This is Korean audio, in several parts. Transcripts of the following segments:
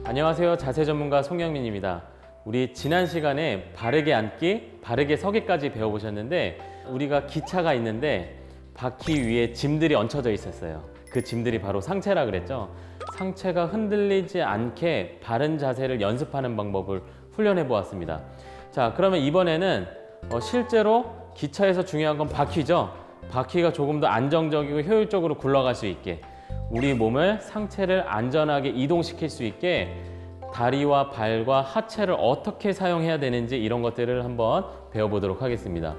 안녕하세요. 자세 전문가 송영민입니다. 우리 지난 시간에 바르게 앉기, 바르게 서기까지 배워보셨는데 우리가 기차가 있는데 바퀴 위에 짐들이 얹혀져 있었어요. 그 짐들이 바로 상체라 그랬죠. 상체가 흔들리지 않게 바른 자세를 연습하는 방법을 훈련해 보았습니다. 자, 그러면 이번에는 실제로 기차에서 중요한 건 바퀴죠. 바퀴가 조금 더 안정적이고 효율적으로 굴러갈 수 있게 우리 몸을 상체를 안전하게 이동시킬 수 있게 다리와 발과 하체를 어떻게 사용해야 되는지 이런 것들을 한번 배워보도록 하겠습니다.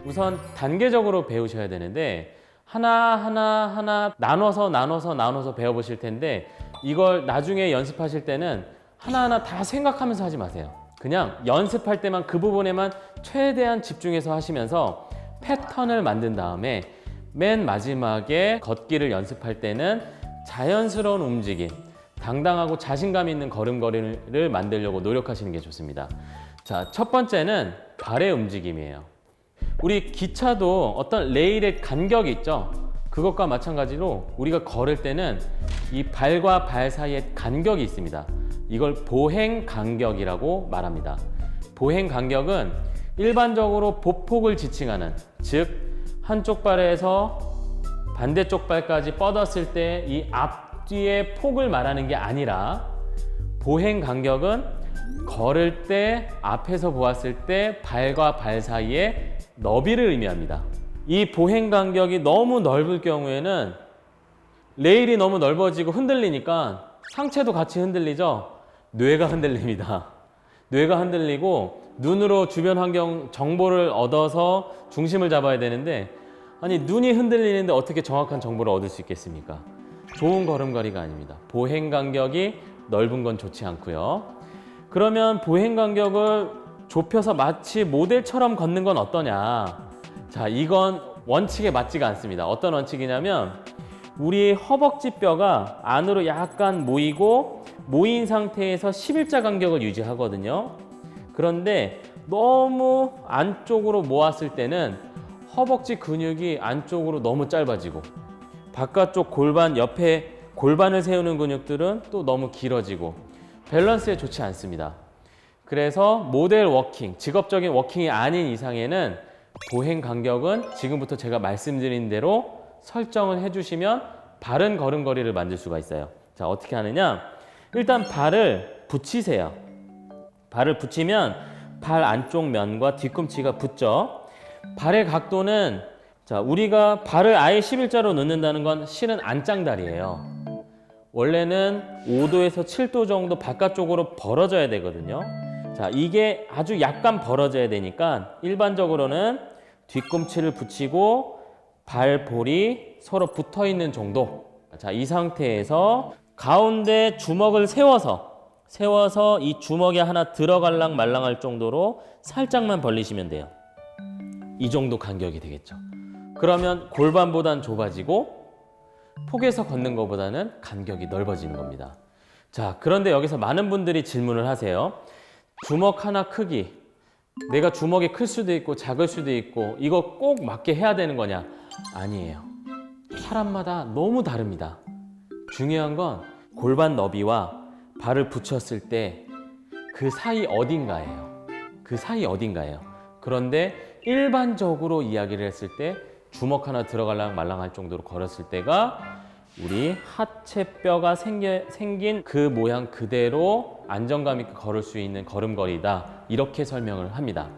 우선 단계적으로 배우셔야 되는데 하나 나눠서 배워보실 텐데 이걸 나중에 연습하실 때는 하나하나 다 생각하면서 하지 마세요. 그냥 연습할 때만 그 부분에만 최대한 집중해서 하시면서 패턴을 만든 다음에 맨 마지막에 걷기를 연습할 때는 자연스러운 움직임, 당당하고 자신감 있는 걸음걸이를 만들려고 노력하시는 게 좋습니다. 자, 첫 번째는 발의 움직임이에요. 우리 기차도 어떤 레일의 간격이 있죠. 그것과 마찬가지로 우리가 걸을 때는 이 발과 발 사이에 간격이 있습니다. 이걸 보행 간격이라고 말합니다. 보행 간격은 일반적으로 보폭을 지칭하는, 즉 한쪽 발에서 반대쪽 발까지 뻗었을 때 이 앞뒤의 폭을 말하는 게 아니라 보행 간격은 걸을 때 앞에서 보았을 때 발과 발 사이의 너비를 의미합니다. 이 보행 간격이 너무 넓을 경우에는 레일이 너무 넓어지고 흔들리니까 상체도 같이 흔들리죠. 뇌가 흔들립니다. 뇌가 흔들리고 눈으로 주변 환경 정보를 얻어서 중심을 잡아야 되는데 아니 눈이 흔들리는데 어떻게 정확한 정보를 얻을 수 있겠습니까? 좋은 걸음걸이가 아닙니다. 보행 간격이 넓은 건 좋지 않고요. 그러면 보행 간격을 좁혀서 마치 모델처럼 걷는 건 어떠냐? 자, 이건 원칙에 맞지가 않습니다. 어떤 원칙이냐면 우리 허벅지 뼈가 안으로 약간 모인 상태에서 11자 간격을 유지하거든요. 그런데 너무 안쪽으로 모았을 때는 허벅지 근육이 안쪽으로 너무 짧아지고 바깥쪽 골반 옆에 골반을 세우는 근육들은 또 너무 길어지고 밸런스에 좋지 않습니다. 그래서 모델 워킹, 직업적인 워킹이 아닌 이상에는 보행 간격은 지금부터 제가 말씀드린 대로 설정을 해주시면 바른 걸음걸이를 만들 수가 있어요. 자, 어떻게 하느냐? 일단 발을 붙이세요. 발을 붙이면 발 안쪽 면과 뒤꿈치가 붙죠. 발의 각도는 자, 우리가 발을 아예 11자로 놓는다는 건 실은 안짱다리예요. 원래는 5도에서 7도 정도 바깥쪽으로 벌어져야 되거든요. 자, 이게 아주 약간 벌어져야 되니까 일반적으로는 뒤꿈치를 붙이고 발볼이 서로 붙어 있는 정도. 자, 이 상태에서 가운데 주먹을 세워서 이 주먹에 하나 들어갈랑 말랑할 정도로 살짝만 벌리시면 돼요. 이 정도 간격이 되겠죠. 그러면 골반보단 좁아지고 폭에서 걷는 것보다는 간격이 넓어지는 겁니다. 자, 그런데 여기서 많은 분들이 질문을 하세요. 주먹 하나 크기, 내가 주먹이 클 수도 있고 작을 수도 있고 이거 꼭 맞게 해야 되는 거냐? 아니에요. 사람마다 너무 다릅니다. 중요한 건 골반 너비와 발을 붙였을 때 그 사이 어딘가예요. 그 사이 어딘가예요. 그런데 일반적으로 이야기를 했을 때 주먹 하나 들어갈랑 말랑할 정도로 걸었을 때가 우리 하체뼈가 생긴 그 모양 그대로 안정감 있게 걸을 수 있는 걸음걸이다. 이렇게 설명을 합니다.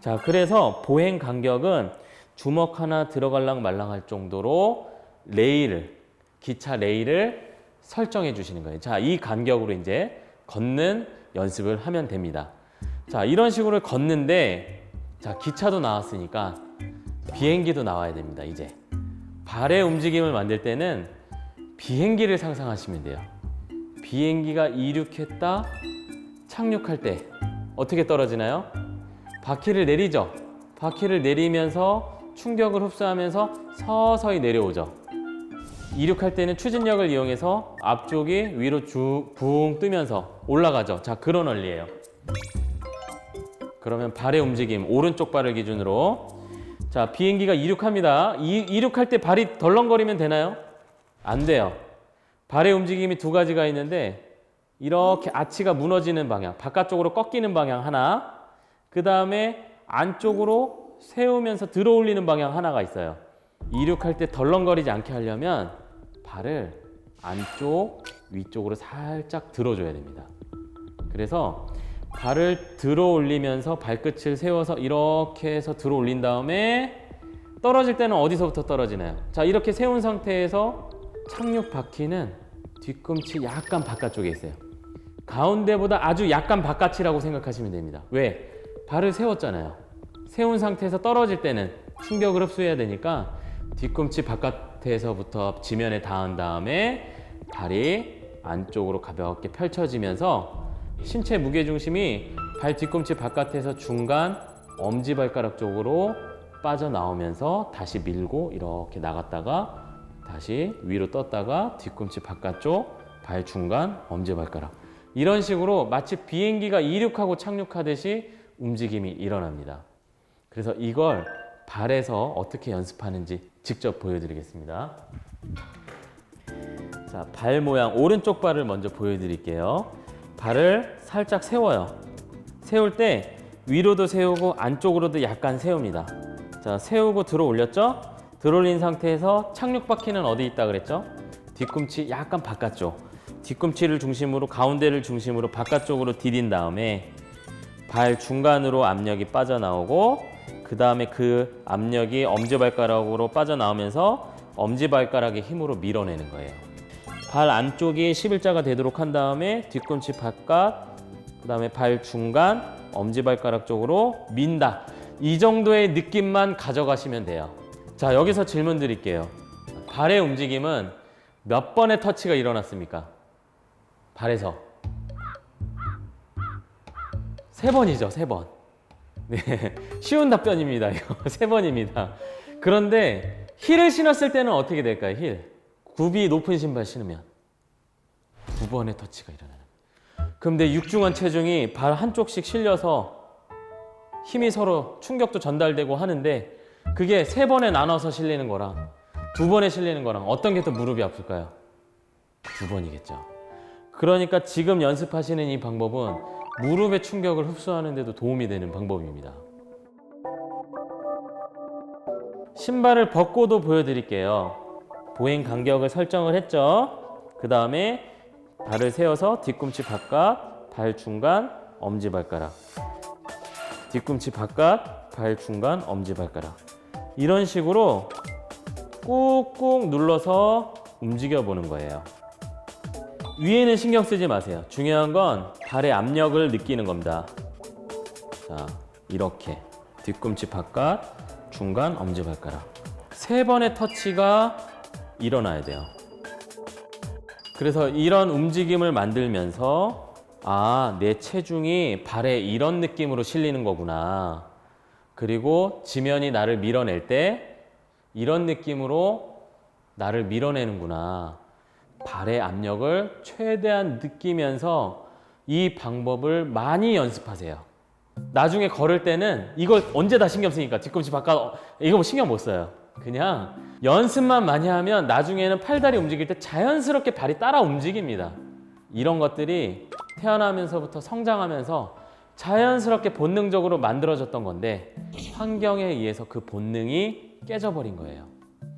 자, 그래서 보행 간격은 주먹 하나 들어갈랑 말랑할 정도로 기차 레일을 설정해 주시는 거예요. 자, 이 간격으로 이제 걷는 연습을 하면 됩니다. 자, 이런 식으로 걷는데 자, 기차도 나왔으니까 비행기도 나와야 됩니다. 이제 발의 움직임을 만들 때는 비행기를 상상하시면 돼요. 비행기가 이륙했다 착륙할 때 어떻게 떨어지나요? 바퀴를 내리죠. 바퀴를 내리면서 충격을 흡수하면서 서서히 내려오죠. 이륙할 때는 추진력을 이용해서 앞쪽이 위로 붕 뜨면서 올라가죠. 자, 그런 원리예요. 그러면 발의 움직임, 오른쪽 발을 기준으로 자, 비행기가 이륙합니다. 이륙할 때 발이 덜렁거리면 되나요? 안 돼요. 발의 움직임이 두 가지가 있는데 이렇게 아치가 무너지는 방향, 바깥쪽으로 꺾이는 방향 하나, 그 다음에 안쪽으로 세우면서 들어 올리는 방향 하나가 있어요. 이륙할 때 덜렁거리지 않게 하려면 발을 안쪽, 위쪽으로 살짝 들어줘야 됩니다. 그래서 발을 들어 올리면서 발끝을 세워서 이렇게 해서 들어 올린 다음에 떨어질 때는 어디서부터 떨어지나요? 자, 이렇게 세운 상태에서 착륙 바퀴는 뒤꿈치 약간 바깥쪽에 있어요. 가운데보다 아주 약간 바깥이라고 생각하시면 됩니다. 왜? 발을 세웠잖아요. 세운 상태에서 떨어질 때는 충격을 흡수해야 되니까 뒤꿈치 바깥에서부터 지면에 닿은 다음에 발이 안쪽으로 가볍게 펼쳐지면서 신체 무게중심이 발 뒤꿈치 바깥에서 중간 엄지발가락 쪽으로 빠져나오면서 다시 밀고 이렇게 나갔다가 다시 위로 떴다가 뒤꿈치 바깥쪽, 발 중간, 엄지발가락. 이런 식으로 마치 비행기가 이륙하고 착륙하듯이 움직임이 일어납니다. 그래서 이걸 발에서 어떻게 연습하는지 직접 보여드리겠습니다. 자, 발 모양, 오른쪽 발을 먼저 보여드릴게요. 발을 살짝 세워요. 세울 때 위로도 세우고 안쪽으로도 약간 세웁니다. 자, 세우고 들어 올렸죠? 들어 올린 상태에서 착륙 바퀴는 어디 있다 그랬죠? 뒤꿈치 약간 바깥쪽. 뒤꿈치를 중심으로, 가운데를 중심으로 바깥쪽으로 디딘 다음에 발 중간으로 압력이 빠져나오고 그 다음에 그 압력이 엄지발가락으로 빠져나오면서 엄지발가락의 힘으로 밀어내는 거예요. 발 안쪽이 11자가 되도록 한 다음에 뒤꿈치 바깥, 그 다음에 발 중간, 엄지발가락 쪽으로 민다. 이 정도의 느낌만 가져가시면 돼요. 자, 여기서 질문 드릴게요. 발의 움직임은 몇 번의 터치가 일어났습니까? 발에서 3번이죠, 3번. 네, 쉬운 답변입니다. 이거 3번입니다. 그런데 힐을 신었을 때는 어떻게 될까요? 힐. 굽이 높은 신발 신으면 2번의 터치가 일어나는 거예요. 근데 육중한 체중이 발 한쪽씩 실려서 힘이 서로 충격도 전달되고 하는데 그게 3번에 나눠서 실리는 거랑 2번에 실리는 거랑 어떤 게 더 무릎이 아플까요? 2번이겠죠. 그러니까 지금 연습하시는 이 방법은 무릎의 충격을 흡수하는 데도 도움이 되는 방법입니다. 신발을 벗고도 보여드릴게요. 보행 간격을 설정을 했죠. 그 다음에 발을 세워서 뒤꿈치 바깥, 발 중간, 엄지발가락. 뒤꿈치 바깥, 발 중간, 엄지발가락. 이런 식으로 꾹꾹 눌러서 움직여 보는 거예요. 위에는 신경 쓰지 마세요. 중요한 건 발의 압력을 느끼는 겁니다. 자, 이렇게 뒤꿈치 바깥, 중간, 엄지발가락. 3번의 터치가 일어나야 돼요. 그래서 이런 움직임을 만들면서 아, 내 체중이 발에 이런 느낌으로 실리는 거구나. 그리고 지면이 나를 밀어낼 때 이런 느낌으로 나를 밀어내는구나. 발의 압력을 최대한 느끼면서 이 방법을 많이 연습하세요. 나중에 걸을 때는 이걸 언제 다 신경 쓰니까 뒤꿈치 바깥 이거 뭐 신경 못 써요. 그냥 연습만 많이 하면 나중에는 팔다리 움직일 때 자연스럽게 발이 따라 움직입니다. 이런 것들이 태어나면서부터 성장하면서 자연스럽게 본능적으로 만들어졌던 건데 환경에 의해서 그 본능이 깨져버린 거예요.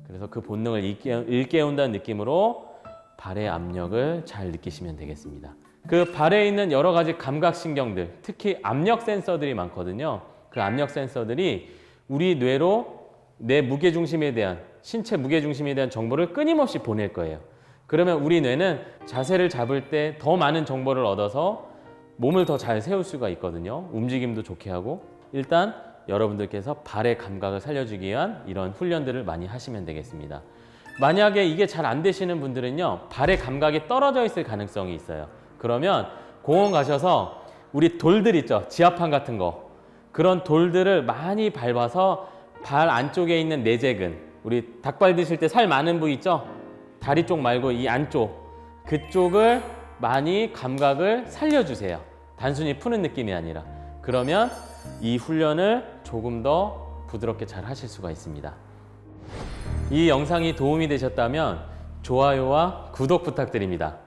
그래서 그 본능을 일깨운다는 느낌으로 발의 압력을 잘 느끼시면 되겠습니다. 그 발에 있는 여러 가지 감각신경들, 특히 압력 센서들이 많거든요. 그 압력 센서들이 우리 뇌로 내 무게중심에 대한, 신체 무게중심에 대한 정보를 끊임없이 보낼 거예요. 그러면 우리 뇌는 자세를 잡을 때 더 많은 정보를 얻어서 몸을 더 잘 세울 수가 있거든요. 움직임도 좋게 하고. 일단 여러분들께서 발의 감각을 살려주기 위한 이런 훈련들을 많이 하시면 되겠습니다. 만약에 이게 잘 안 되시는 분들은요, 발의 감각이 떨어져 있을 가능성이 있어요. 그러면 공원 가셔서 우리 돌들 있죠, 지하판 같은 거, 그런 돌들을 많이 밟아서 발 안쪽에 있는 내재근, 우리 닭발 드실 때 살 많은 부위 있죠? 다리 쪽 말고 이 안쪽, 그쪽을 많이 감각을 살려주세요. 단순히 푸는 느낌이 아니라. 그러면 이 훈련을 조금 더 부드럽게 잘 하실 수가 있습니다. 이 영상이 도움이 되셨다면 좋아요와 구독 부탁드립니다.